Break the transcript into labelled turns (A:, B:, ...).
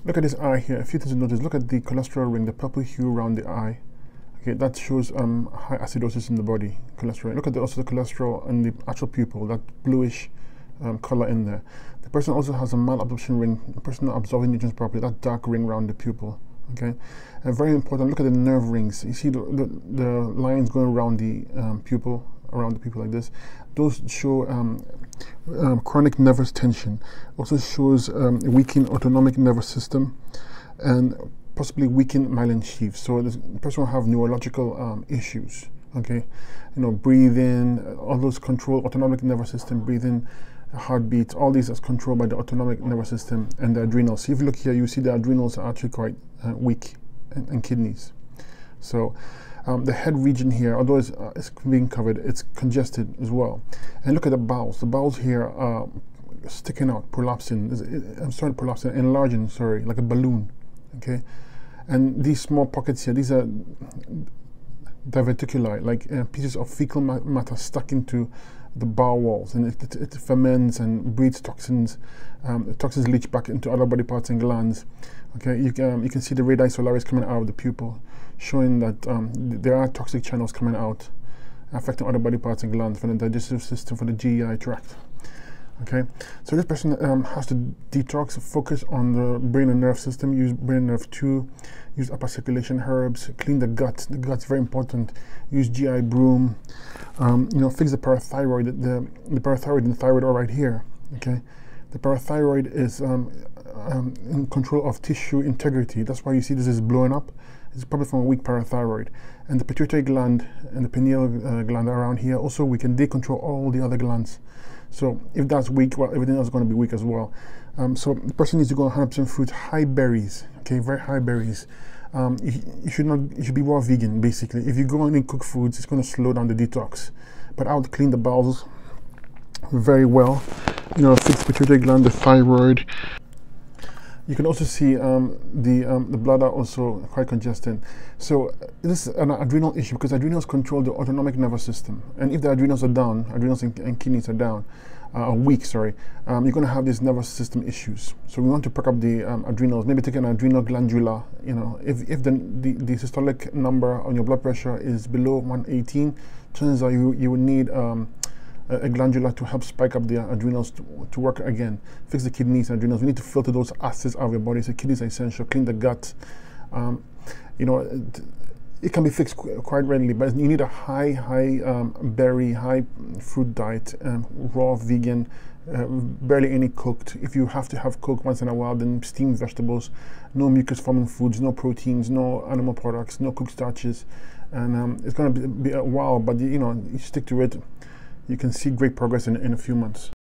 A: Look at this eye here. A few things to notice. Look at the cholesterol ring, the purple hue around the eye. Okay, that shows high acidosis in the body, cholesterol. Look at also the cholesterol in the actual pupil, that bluish color in there. The person also has a malabsorption ring, the person not absorbing nutrients properly, that dark ring around the pupil. Okay, and very important, look at the nerve rings. You see the lines going around the pupil, like this. Those show chronic nervous tension. Also shows weakened autonomic nervous system and possibly weakened myelin sheaths. So this person will have neurological issues. Okay, you know, breathing, all those control autonomic nervous system, breathing, heartbeat, all these is controlled by the autonomic nervous system and the adrenals. So if you look here, you see the adrenals are actually quite weak, and kidneys. So the head region here, although it's being covered, it's congested as well. And look at the bowels. The bowels here are sticking out, prolapsing. Enlarging, sorry, like a balloon. Okay, and these small pockets here, these are diverticuli, like pieces of fecal matter stuck into the bowel walls, and it ferments and breeds toxins. Toxins leach back into other body parts and glands. Okay, you can see the radii solaris coming out of the pupil, showing that there are toxic channels coming out, affecting other body parts and glands, from the digestive system, from the GI tract. Okay, so this person has to detox, focus on the brain and nerve system, use brain and nerve 2, use upper circulation herbs, clean the gut. The gut's very important. Use GI broom. You know, fix the parathyroid. The parathyroid and the thyroid are right here. Okay, the parathyroid is in control of tissue integrity. That's why you see this is blowing up. It's probably from a weak parathyroid. And the pituitary gland and the pineal gland around here also weak, and they control all the other glands. So if that's weak, well, everything else is going to be weak as well. So the person needs to go on 100% fruit, high berries. Okay, very high berries. You should be more vegan, basically. If you go on and cook foods, it's going to slow down the detox. But I would clean the bowels very well. You know, fix the pituitary gland, the thyroid. You can also see the bladder also quite congested. So this is an adrenal issue because adrenals control the autonomic nervous system. And if the adrenals are down, adrenals and kidneys are down, are weak, sorry, you're going to have these nervous system issues. So we want to perk up the adrenals, maybe take an adrenal glandular. You know, if the systolic number on your blood pressure is below 118, chances are you will need a glandular to help spike up the adrenals to work again. Fix the kidneys and adrenals. We need to filter those acids out of your body. So kidneys are essential. Clean the gut. You know, it can be fixed quite readily, but you need a high berry, high fruit diet, raw, vegan, barely any cooked. If you have to have cooked once in a while, then steamed vegetables, no mucus forming foods, no proteins, no animal products, no cooked starches. And it's going to be a while, but you know, you stick to it. You can see great progress in a few months.